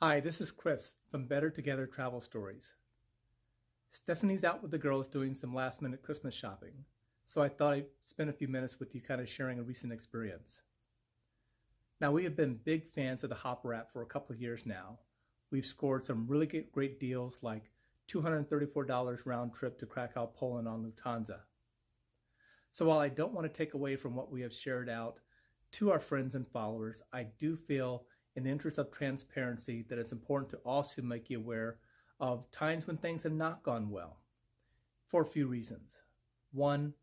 Hi, this is Chris from Better Together Travel Stories. Stephanie's out with the girls doing some last minute Christmas shopping, so I thought I'd spend a few minutes with you kind of sharing a recent experience. Now, we have been big fans of the Hopper app for a couple of years now. We've scored some really great deals like $234 round trip to Krakow, Poland on Lufthansa. So while I don't want to take away from what we have shared out to our friends and followers, I do feel in the interest of transparency that it's important to also make you aware of times when things have not gone well for a few reasons. One,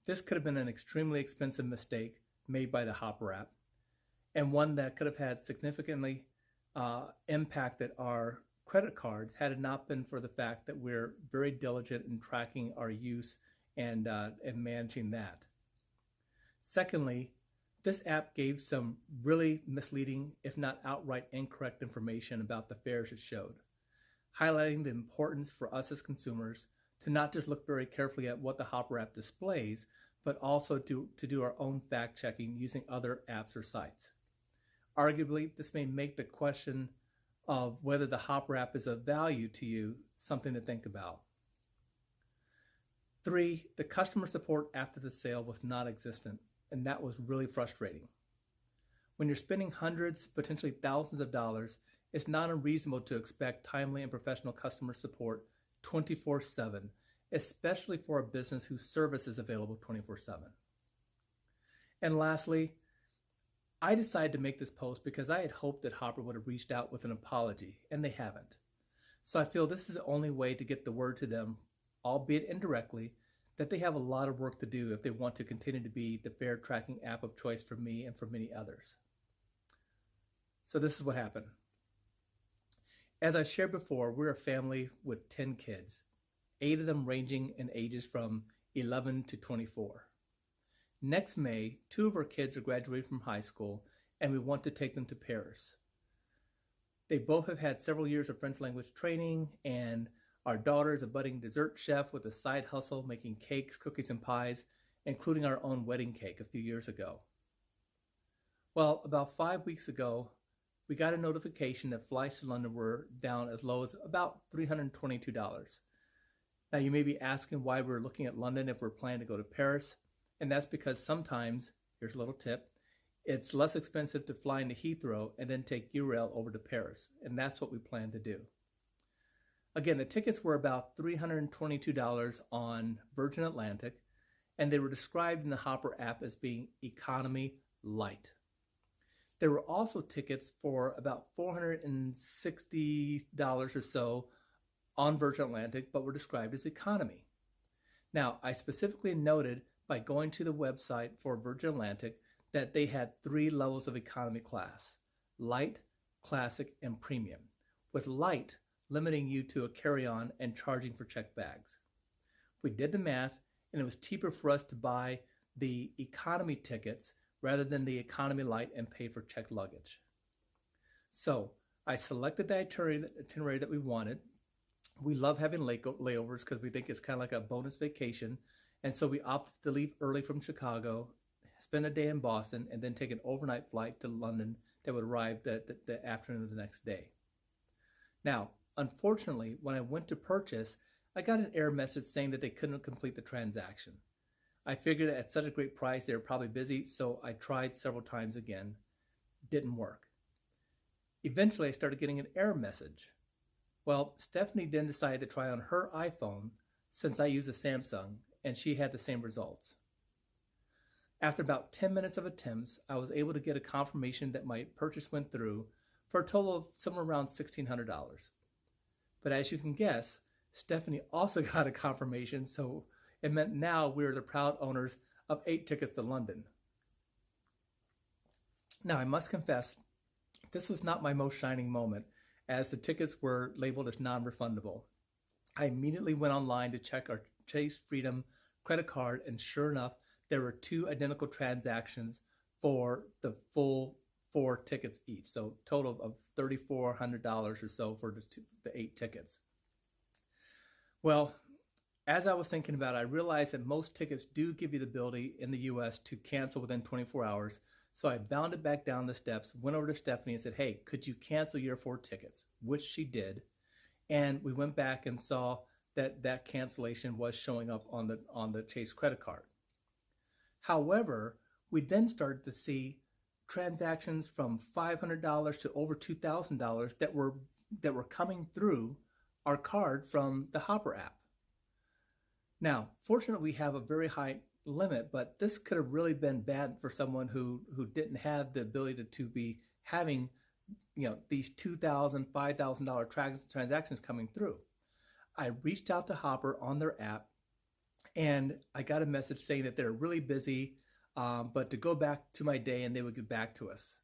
this could have been an extremely expensive mistake made by the Hopper app, and one that could have had significantly impacted our credit cards had it not been for the fact that we're very diligent in tracking our use and managing that. Secondly, this app gave some really misleading, if not outright incorrect information about the fares it showed, highlighting the importance for us as consumers to not just look very carefully at what the Hopper app displays, but also to do our own fact checking using other apps or sites. Arguably, this may make the question of whether the Hopper app is of value to you something to think about. 3, the customer support after the sale was non-existent, and that was really frustrating. When you're spending hundreds, potentially thousands of dollars, it's not unreasonable to expect timely and professional customer support 24/7, especially for a business whose service is available 24/7. And lastly, I decided to make this post because I had hoped that Hopper would have reached out with an apology, and they haven't. So I feel this is the only way to get the word to them, albeit indirectly, that they have a lot of work to do if they want to continue to be the fare tracking app of choice for me and for many others. So this is what happened. As I shared before, we're a family with 10 kids, 8 of them ranging in ages from 11 to 24. Next May, 2 of our kids are graduating from high school, and we want to take them to Paris. They both have had several years of French language training, and our daughter is a budding dessert chef with a side hustle making cakes, cookies, and pies, including our own wedding cake a few years ago. Well, about 5 weeks ago, we got a notification that flights to London were down as low as about $322. Now, you may be asking why we're looking at London if we're planning to go to Paris, and that's because sometimes, here's a little tip, it's less expensive to fly into Heathrow and then take Eurail over to Paris, and that's what we plan to do. Again, the tickets were about $322 on Virgin Atlantic, and they were described in the Hopper app as being economy light. There were also tickets for about $460 or so on Virgin Atlantic, but were described as economy. Now, I specifically noted by going to the website for Virgin Atlantic that they had 3 levels of economy class: light, classic, and premium, with light limiting you to a carry-on and charging for checked bags. We did the math, and it was cheaper for us to buy the economy tickets rather than the economy light and pay for checked luggage. So I selected the itinerary that we wanted. We love having layovers because we think it's kind of like a bonus vacation, and so we opted to leave early from Chicago, spend a day in Boston, and then take an overnight flight to London that would arrive the afternoon of the next day. Now, unfortunately, when I went to purchase, I got an error message saying that they couldn't complete the transaction. I figured at such a great price, they were probably busy, so I tried several times again. Didn't work. Eventually, I started getting an error message. Well, Stephanie then decided to try on her iPhone since I use a Samsung, and she had the same results. After about 10 minutes of attempts, I was able to get a confirmation that my purchase went through for a total of somewhere around $1,600. But as you can guess, Stephanie also got a confirmation, so it meant now we were the proud owners of 8 tickets to London. Now, I must confess, this was not my most shining moment, as the tickets were labeled as non-refundable. I immediately went online to check our Chase Freedom credit card, and sure enough, there were 2 identical transactions for the full 4 tickets each, so total of $3,400 or so for the 8 tickets. Well, as I was thinking about it, I realized that most tickets do give you the ability in the US to cancel within 24 hours, So I bounded back down the steps, went over to Stephanie and said, hey, could you cancel your 4 tickets? Which she did. And we went back and saw that that cancellation was showing up on the Chase credit card. However, we then started to see transactions from $500 to over $2,000 that were coming through our card from the Hopper app. Now, fortunately, we have a very high limit, but this could have really been bad for someone who didn't have the ability to be having, these $2,000, $5,000 transactions coming through. I reached out to Hopper on their app, and I got a message saying that they're really busy, but to go back to my day and they would get back to us.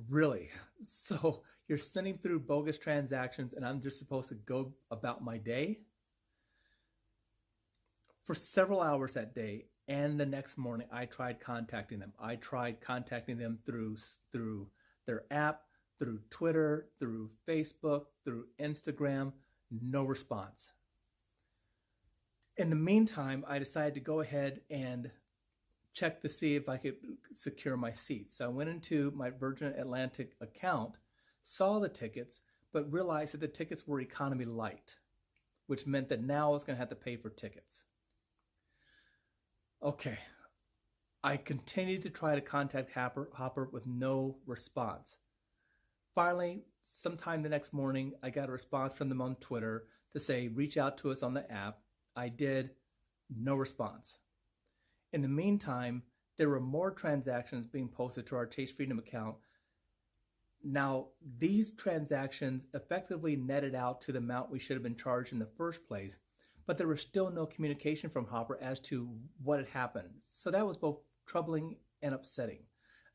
Really? So you're sending through bogus transactions and I'm just supposed to go about my day? For several hours that day and the next morning, I tried contacting them. I tried contacting them through their app, through Twitter, through Facebook, through Instagram. No response. In the meantime, I decided to go ahead and check to see if I could secure my seats. So I went into my Virgin Atlantic account, saw the tickets, but realized that the tickets were economy light, which meant that now I was going to have to pay for tickets. Okay, I continued to try to contact Hopper with no response. Finally, sometime the next morning, I got a response from them on Twitter to say, reach out to us on the app. I did, no response. In the meantime, there were more transactions being posted to our Chase Freedom account. Now, these transactions effectively netted out to the amount we should have been charged in the first place, but there was still no communication from Hopper as to what had happened. So that was both troubling and upsetting.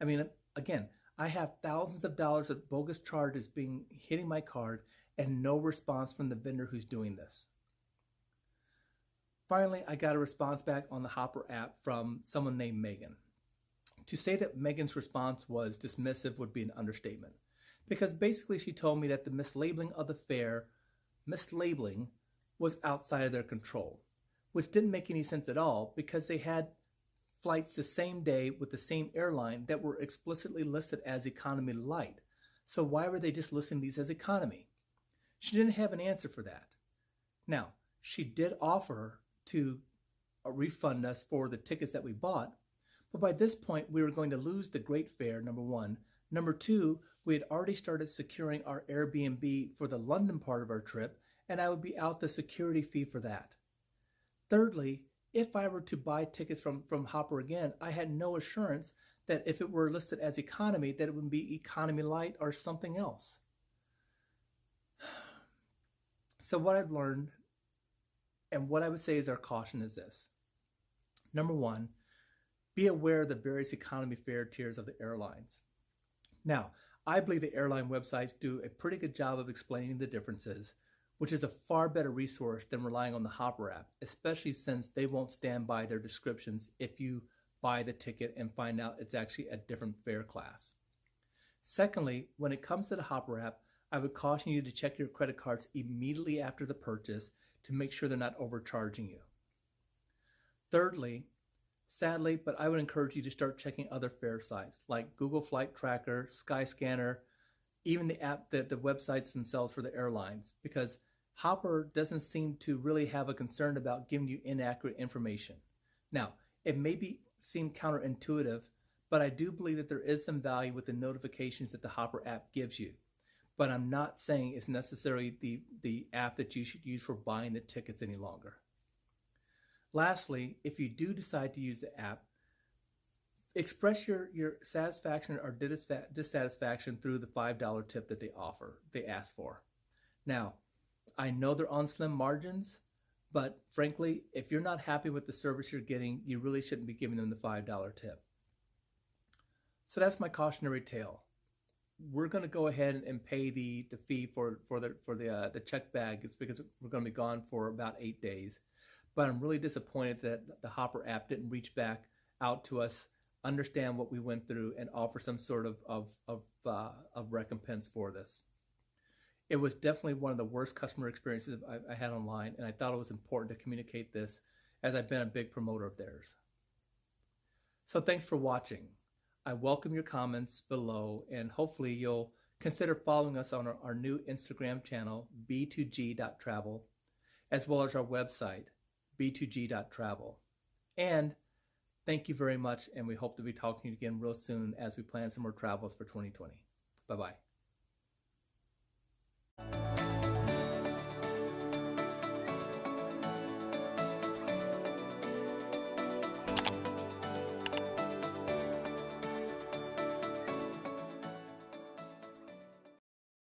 I mean, again, I have thousands of dollars of bogus charges hitting my card and no response from the vendor who's doing this. Finally, I got a response back on the Hopper app from someone named Megan. To say that Megan's response was dismissive would be an understatement, because basically she told me that the mislabeling of the fare, was outside of their control, which didn't make any sense at all because they had flights the same day with the same airline that were explicitly listed as economy light. So why were they just listing these as economy? She didn't have an answer for that. Now, she did offer to refund us for the tickets that we bought, but by this point we were going to lose the great fare, number one. Number two, we had already started securing our Airbnb for the London part of our trip, and I would be out the security fee for that. Thirdly, if I were to buy tickets from Hopper again, I had no assurance that if it were listed as economy, that it would be economy light or something else. So what I've learned, and what I would say is our caution, is this. Number one, be aware of the various economy fare tiers of the airlines. Now, I believe the airline websites do a pretty good job of explaining the differences, which is a far better resource than relying on the Hopper app, especially since they won't stand by their descriptions if you buy the ticket and find out it's actually a different fare class. Secondly, when it comes to the Hopper app, I would caution you to check your credit cards immediately after the purchase to make sure they're not overcharging you. Thirdly, sadly, but I would encourage you to start checking other fare sites like Google Flight Tracker, Skyscanner, even the app, the websites themselves for the airlines, because Hopper doesn't seem to really have a concern about giving you inaccurate information. Now, it may seem counterintuitive, but I do believe that there is some value with the notifications that the Hopper app gives you. But I'm not saying it's necessarily the app that you should use for buying the tickets any longer. Lastly, if you do decide to use the app, express your satisfaction or dissatisfaction through the $5 tip that they ask for. Now, I know they're on slim margins, but frankly, if you're not happy with the service you're getting, you really shouldn't be giving them the $5 tip. So that's my cautionary tale. We're going to go ahead and pay the fee for the check bag. It's because we're going to be gone for about 8 days. But I'm really disappointed that the Hopper app didn't reach back out to us, understand what we went through, and offer some sort of recompense for this. It was definitely one of the worst customer experiences I had online, and I thought it was important to communicate this as I've been a big promoter of theirs. So thanks for watching. I welcome your comments below, and hopefully you'll consider following us on our new Instagram channel, b2g.travel, as well as our website, b2g.travel. And thank you very much, and we hope to be talking to you again real soon as we plan some more travels for 2020. Bye-bye.